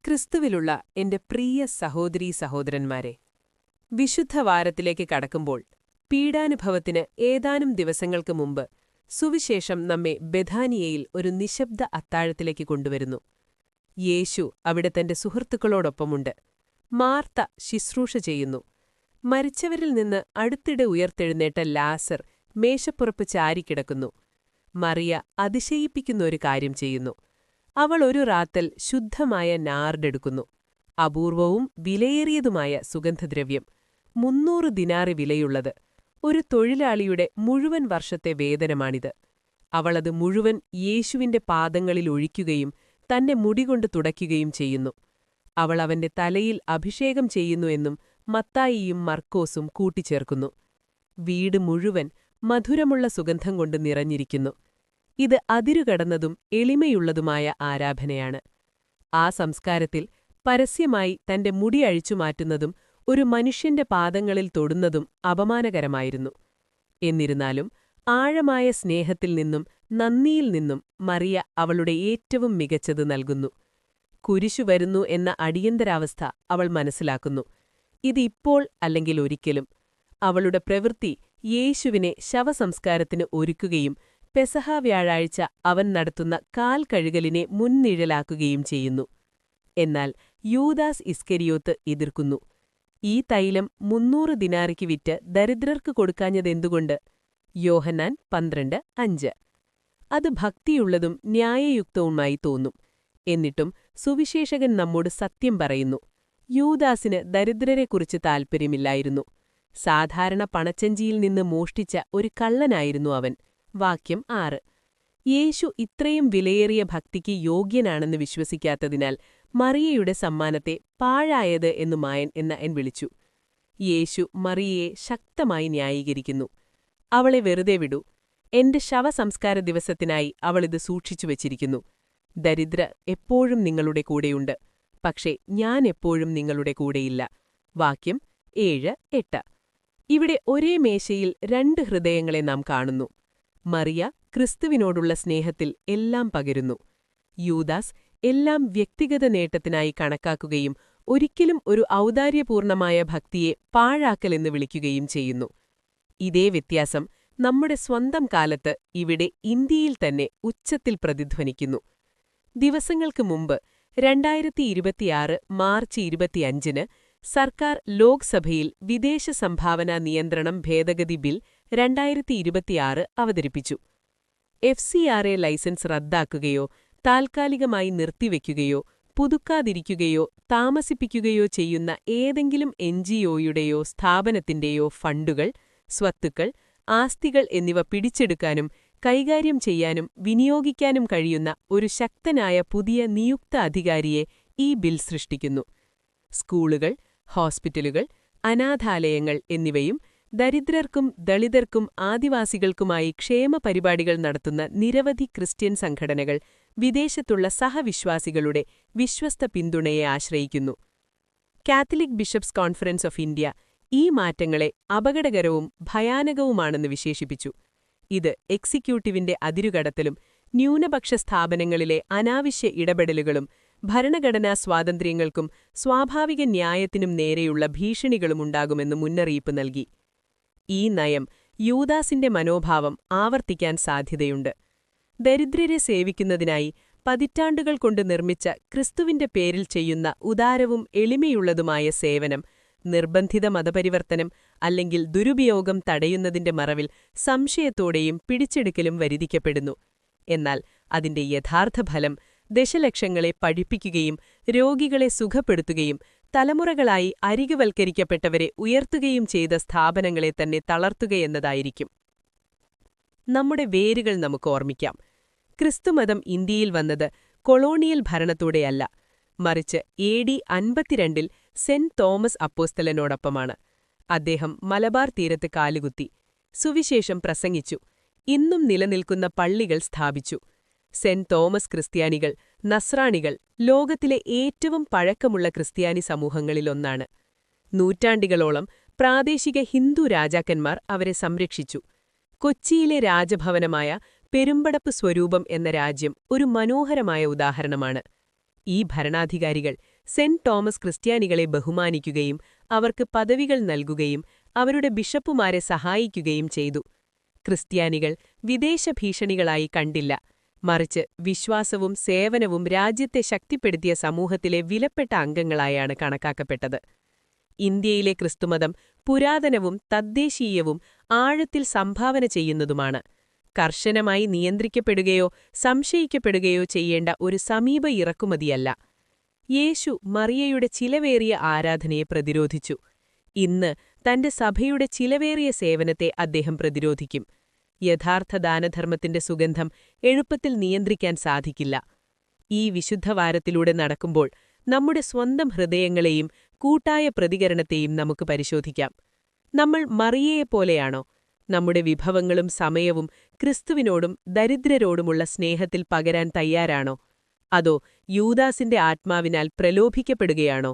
ക്രിസ്തുവിലുള്ള എന്റെ പ്രിയ സഹോദരീ സഹോദരന്മാരെ, വിശുദ്ധവാരത്തിലേക്ക് കടക്കുമ്പോൾ പീഡാനുഭവത്തിന് ഏതാനും ദിവസങ്ങൾക്ക് മുമ്പ് സുവിശേഷം നമ്മെ ബെഥാനിയയിൽ ഒരു നിശബ്ദ അത്താഴത്തിലേക്ക് കൊണ്ടുവരുന്നു. യേശു അവിടെ തന്റെ സുഹൃത്തുക്കളോടൊപ്പമുണ്ട്. മാർത്ത ശുശ്രൂഷ ചെയ്യുന്നു. മരിച്ചവരിൽ നിന്ന് അടുത്തിടെ ഉയർത്തെഴുന്നേറ്റ ലാസർ മേശപ്പുറപ്പ് ചാരിക്കിടക്കുന്നു. മറിയ അതിശയിപ്പിക്കുന്ന ഒരു കാര്യം ചെയ്യുന്നു. അവൾ ഒരു റാത്തൽ ശുദ്ധമായ നാർഡെടുക്കുന്നു. അപൂർവവും വിലയേറിയതുമായ സുഗന്ധദ്രവ്യം, 300 ദിനാറി വിലയുള്ളത്. ഒരു തൊഴിലാളിയുടെ മുഴുവൻ വർഷത്തെ വേതനമാണിത്. അവളത് മുഴുവൻ യേശുവിന്റെ പാദങ്ങളിൽ ഒഴിക്കുകയും തന്റെ മുടികൊണ്ട് തുടയ്ക്കുകയും ചെയ്യുന്നു. അവൾ അവന്റെ തലയിൽ അഭിഷേകം ചെയ്യുന്നു എന്നും മത്തായിയും മർക്കോസും കൂട്ടിച്ചേർക്കുന്നു. വീട് മുഴുവൻ മധുരമുള്ള സുഗന്ധം കൊണ്ട് നിറഞ്ഞിരിക്കുന്നു. ഇത് അതിരുകടന്നതും എളിമയുള്ളതുമായ ആരാധനയാണ്. ആ സംസ്കാരത്തിൽ പരസ്യമായി തന്റെ മുടി അഴിച്ചുമാറ്റുന്നതും ഒരു മനുഷ്യന്റെ പാദങ്ങളിൽ തൊടുന്നതും അപമാനകരമായിരുന്നു. എന്നിരുന്നാലും ആഴമായ സ്നേഹത്തിൽ നിന്നും നന്ദിയിൽ നിന്നും മറിയ അവളുടെ ഏറ്റവും മികച്ചത് നൽകുന്നു. കുരിശു വരുന്നു എന്ന അടിയന്തരാവസ്ഥ അവൾ മനസ്സിലാക്കുന്നു. ഇത് ഇപ്പോൾ അല്ലെങ്കിൽ ഒരിക്കലും. അവളുടെ പ്രവൃത്തി യേശുവിനെ ശവസംസ്കാരത്തിന് ഒരുക്കുകയും പെസഹ വ്യാഴാഴ്ച അവൻ നടത്തുന്ന കാൽ കഴുകലിനെ മുൻനിഴലാക്കുകയും ചെയ്യുന്നു. എന്നാൽ യൂദാസ് ഇസ്കരിയോത്ത് എതിർക്കുന്നു. ഈ തൈലം 300 ദിനാറിക്ക് വിറ്റ് ദരിദ്രർക്ക് കൊടുക്കാഞ്ഞതെന്തുകൊണ്ട്? യോഹന്നാൻ 12:5. അത് ഭക്തിയുള്ളതും ന്യായയുക്തവുമായി തോന്നും. എന്നിട്ടും സുവിശേഷകൻ നമ്മോട് സത്യം പറയുന്നു. യൂദാസിന് ദരിദ്രരെക്കുറിച്ച് താൽപ്പര്യമില്ലായിരുന്നു. സാധാരണ പണച്ചഞ്ചിയിൽ നിന്ന് മോഷ്ടിച്ച ഒരു കള്ളനായിരുന്നു അവൻ. വാക്യം 6. യേശു ഇത്രയും വിലയേറിയ ഭക്തിക്ക് യോഗ്യനാണെന്ന് വിശ്വസിക്കാത്തതിനാൽ മറിയയുടെ സമ്മാനത്തെ പാഴായത് എന്നു മായൻ എൻ വിളിച്ചു. യേശു മറിയയെ ശക്തമായി ന്യായീകരിക്കുന്നു. അവളെ വെറുതെ വിടൂ. എന്റെ ശവസംസ്കാര ദിവസത്തിനായി അവളിത് സൂക്ഷിച്ചുവച്ചിരിക്കുന്നു. ദരിദ്ര എപ്പോഴും നിങ്ങളുടെ കൂടെയുണ്ട്, പക്ഷേ ഞാൻ എപ്പോഴും നിങ്ങളുടെ കൂടെയില്ല. വാക്യം 7-8. ഇവിടെ ഒരേ മേശയിൽ 2 ഹൃദയങ്ങളെ നാം കാണുന്നു. മറിയ ക്രിസ്തുവിനോടുള്ള സ്നേഹത്തിൽ എല്ലാം പകരുന്നു. യൂദാസ് എല്ലാം വ്യക്തിഗത നേട്ടത്തിനായി കണക്കാക്കുകയും ഒരിക്കലും ഒരു ഔദാര്യപൂർണമായ ഭക്തിയെ പാഴാക്കലെന്ന് വിളിക്കുകയും ചെയ്യുന്നു. ഇതേ വ്യത്യാസം നമ്മുടെ സ്വന്തം കാലത്ത് ഇവിടെ ഇന്ത്യയിൽ തന്നെ ഉച്ചത്തിൽ പ്രതിധ്വനിക്കുന്നു. ദിവസങ്ങൾക്ക് മുമ്പ് 2026 മാർച്ച് 25-ന് സർക്കാർ ലോക്സഭയിൽ വിദേശ സംഭാവന നിയന്ത്രണം ഭേദഗതി ബിൽ 2026 അവതരിപ്പിച്ചു. FCRA ലൈസൻസ് റദ്ദാക്കുകയോ താൽക്കാലികമായി നിർത്തിവെക്കുകയോ പുതുക്കാതിരിക്കുകയോ താമസിപ്പിക്കുകയോ ചെയ്യുന്ന ഏതെങ്കിലും NGOയുടെയോ സ്ഥാപനത്തിന്റെയോ ഫണ്ടുകൾ, സ്വത്തുക്കൾ, ആസ്തികൾ എന്നിവ പിടിച്ചെടുക്കാനും കൈകാര്യം ചെയ്യാനും വിനിയോഗിക്കാനും കഴിയുന്ന ഒരു ശക്തനായ പുതിയ നിയുക്ത അധികാരിയെ ഈ ബിൽ സൃഷ്ടിക്കുന്നു. സ്കൂളുകൾ, ഹോസ്പിറ്റലുകൾ, അനാഥാലയങ്ങൾ എന്നിവയും ദരിദ്രർക്കും ദളിതർക്കും ആദിവാസികൾക്കുമായി ക്ഷേമ പരിപാടികൾ നടത്തുന്ന നിരവധി ക്രിസ്ത്യൻ സംഘടനകൾ വിദേശത്തുള്ള സഹവിശ്വാസികളുടെ വിശ്വസ്ത പിന്തുണയെ ആശ്രയിക്കുന്നു. Catholic bishops conference of India ഈ മാറ്റങ്ങളെ അപകടകരവും ഭയാനകവുമാണെന്ന് വിശേഷിപ്പിച്ചു. ഇത് എക്സിക്യൂട്ടീവിന്റെ അതിരുകടത്തലും ന്യൂനപക്ഷ സ്ഥാപനങ്ങളിലെ അനാവശ്യ ഇടപെടലുകളും ഭരണഘടനാ സ്വാതന്ത്ര്യങ്ങൾക്കും സ്വാഭാവിക ന്യായത്തിനും നേരെയുള്ള ഭീഷണികളുമുണ്ടാകുമെന്ന് മുന്നറിയിപ്പ് നൽകി. ഈ നയം യൂദാസിന്റെ മനോഭാവം ആവർത്തിക്കാൻ സാധ്യതയുണ്ട്. ദരിദ്രരെ സേവിക്കുന്നതിനായി പതിറ്റാണ്ടുകൾ കൊണ്ട് നിർമ്മിച്ച ക്രിസ്തുവിന്റെ പേരിൽ ചെയ്യുന്ന ഉദാരവും എളിമയുള്ളതുമായ സേവനം നിർബന്ധിത മതപരിവർത്തനം അല്ലെങ്കിൽ ദുരുപയോഗം തടയുന്നതിന്റെ മറവിൽ സംശയത്തോടെയും പിടിച്ചെടുക്കലും വരുതിക്കപ്പെടുന്നു. എന്നാൽ അതിന്റെ യഥാർത്ഥ ഫലം ദശലക്ഷങ്ങളെ പഠിപ്പിക്കുകയും രോഗികളെ സുഖപ്പെടുത്തുകയും തലമുറകളായി അരികുവൽക്കരിക്കപ്പെട്ടവരെ ഉയർത്തുകയും ചെയ്ത സ്ഥാപനങ്ങളെ തന്നെ തളർത്തുകയെന്നതായിരിക്കും. നമ്മുടെ വേരുകൾ നമുക്ക് ഓർമ്മിക്കാം. ക്രിസ്തുമതം ഇന്ത്യയിൽ വന്നത് കൊളോണിയൽ ഭരണത്തോടെയല്ല, മറിച്ച് AD 52-ൽ സെന്റ് തോമസ് അപ്പോസ്തലനോടൊപ്പമാണ്. അദ്ദേഹം മലബാർ തീരത്ത് കാലുകുത്തി, സുവിശേഷം പ്രസംഗിച്ചു, ഇന്നും നിലനിൽക്കുന്ന പള്ളികൾ സ്ഥാപിച്ചു. സെന്റ് തോമസ് ക്രിസ്ത്യാനികൾ, നസ്രാണികൾ ലോകത്തിലെ ഏറ്റവും പഴക്കമുള്ള ക്രിസ്ത്യാനി സമൂഹങ്ങളിലൊന്നാണ്. നൂറ്റാണ്ടുകളോളം പ്രാദേശിക ഹിന്ദു രാജാക്കന്മാർ അവരെ സംരക്ഷിച്ചു. കൊച്ചിയിലെ രാജഭവനമായ പെരുമ്പടപ്പ് സ്വരൂപം എന്ന രാജ്യം ഒരു മനോഹരമായ ഉദാഹരണമാണ്. ഈ ഭരണാധികാരികൾ സെന്റ് തോമസ് ക്രിസ്ത്യാനികളെ ബഹുമാനിക്കുകയും അവർക്ക് പദവികൾ നൽകുകയും അവരുടെ ബിഷപ്പുമാരെ സഹായിക്കുകയും ചെയ്തു. ക്രിസ്ത്യാനികൾ വിദേശ ഭീഷണികളായി കണ്ടില്ല, മറിച്ച് വിശ്വാസവും സേവനവും രാജ്യത്തെ ശക്തിപ്പെടുത്തിയ സമൂഹത്തിലെ വിലപ്പെട്ട അംഗങ്ങളായാണ് കണക്കാക്കപ്പെട്ടത്. ഇന്ത്യയിലെ ക്രിസ്തുമതം പുരാതനവും തദ്ദേശീയവും ആഴത്തിൽ സംഭാവന ചെയ്യുന്നതുമാണ്. കർശനമായി നിയന്ത്രിക്കപ്പെടുകയോ സംശയിക്കപ്പെടുകയോ ചെയ്യേണ്ട ഒരു സമീപ ഇറക്കുമതിയല്ല. യേശു മറിയയുടെ ചിലവേറിയ ആരാധനയെ പ്രതിരോധിച്ചു. ഇന്ന് തന്റെ സഭയുടെ ചിലവേറിയ സേവനത്തെ അദ്ദേഹം പ്രതിരോധിക്കും. യഥാർത്ഥ ദാനധർമ്മത്തിന്റെ സുഗന്ധം എളുപ്പത്തിൽ നിയന്ത്രിക്കാൻ സാധിക്കില്ല. ഈ വിശുദ്ധവാരത്തിലൂടെ നടക്കുമ്പോൾ നമ്മുടെ സ്വന്തം ഹൃദയങ്ങളെയും കൂട്ടായ പ്രതികരണത്തെയും നമുക്ക് പരിശോധിക്കാം. നമ്മൾ മറിയയെപ്പോലെയാണോ? നമ്മുടെ വിഭവങ്ങളും സമയവും ക്രിസ്തുവിനോടും ദരിദ്രരോടുമുള്ള സ്നേഹത്തിൽ പകരാൻ തയ്യാറാണോ? അതോ യൂദാസിന്റെ ആത്മാവിനാൽ പ്രലോഭിക്കപ്പെടുകയാണോ?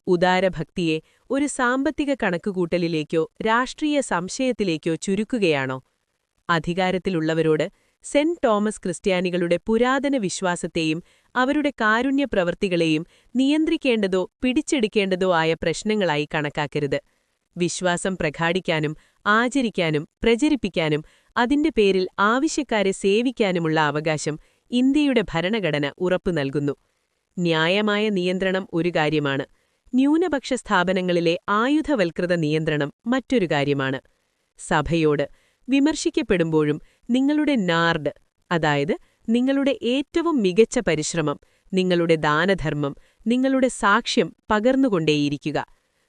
ഉദാരഭക്തിയെ ഒരു സാമ്പത്തിക കണക്കുകൂട്ടലിലേക്കോ രാഷ്ട്രീയ സംശയത്തിലേക്കോ ചുരുക്കുകയാണോ? അധികാരത്തിലുള്ളവരോട് സെന്റ് തോമസ് ക്രിസ്ത്യാനികളുടെ പുരാതന വിശ്വാസത്തെയും അവരുടെ കാരുണ്യപ്രവൃത്തികളെയും നിയന്ത്രിക്കേണ്ടതോ പിടിച്ചെടുക്കേണ്ടതോ ആയ പ്രശ്നങ്ങളായി കണക്കാക്കരുത്. വിശ്വാസം പ്രഘാടിക്കാനും ആചരിക്കാനും പ്രചരിപ്പിക്കാനും അതിന്റെ പേരിൽ ആവശ്യക്കാരെ സേവിക്കാനുമുള്ള അവകാശം ഇന്ത്യയുടെ ഭരണഘടന ഉറപ്പു നൽകുന്നു. ന്യായമായ നിയന്ത്രണം ഒരു കാര്യമാണ്. ന്യൂനപക്ഷ സ്ഥാപനങ്ങളിലെ ആയുധവൽകൃത നിയന്ത്രണം മറ്റൊരു കാര്യമാണ്. സഭയോട് വിമർശിക്കപ്പെടുമ്പോഴും നിങ്ങളുടെ നാർഡ്, അതായത് നിങ്ങളുടെ ഏറ്റവും മികച്ച പരിശ്രമം, നിങ്ങളുടെ ദാനധർമ്മം, നിങ്ങളുടെ സാക്ഷ്യം പകർന്നുകൊണ്ടേയിരിക്കുക.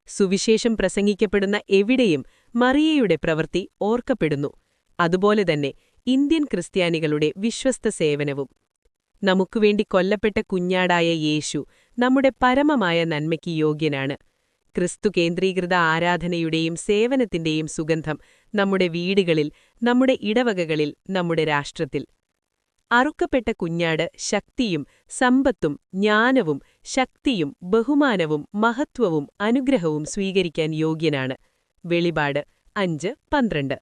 സുവിശേഷം പ്രസംഗിക്കപ്പെടുന്ന എവിടെയും മറിയയുടെ പ്രവൃത്തി ഓർക്കപ്പെടുന്നു. അതുപോലെ തന്നെ ഇന്ത്യൻ ക്രിസ്ത്യാനികളുടെ വിശ്വസ്ത സേവനവും. നമുക്കുവേണ്ടി കൊല്ലപ്പെട്ട കുഞ്ഞാടായ യേശു നമ്മുടെ പരമമായ നന്മയ്ക്ക് യോഗ്യനാണ്. ക്രിസ്തു കേന്ദ്രീകൃത ആരാധനയുടെയും സേവനത്തിന്റെയും സുഗന്ധം നമ്മുടെ വീടുകളിൽ, നമ്മുടെ ഇടവകകളിൽ, നമ്മുടെ രാഷ്ട്രത്തിൽ. അറുക്കപ്പെട്ട കുഞ്ഞാട് ശക്തിയും സമ്പത്തും ജ്ഞാനവും ശക്തിയും ബഹുമാനവും മഹത്വവും അനുഗ്രഹവും സ്വീകരിക്കാൻ യോഗ്യനാണ്. വെളിപാട് 5:12.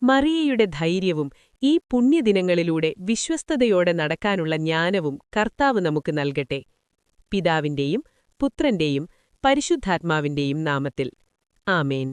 മറിയയുടെ ധൈര്യവും ഈ പുണ്യദിനങ്ങളിലൂടെ വിശ്വസ്തയോടെ നടക്കാനുള്ള ജ്ഞാനവും കർത്താവ് നമുക്ക് നൽകട്ടെ. പിതാവിന്റെയും പുത്രന്റെയും പരിശുദ്ധാത്മാവിന്റെയും നാമത്തിൽ. ആമേൻ.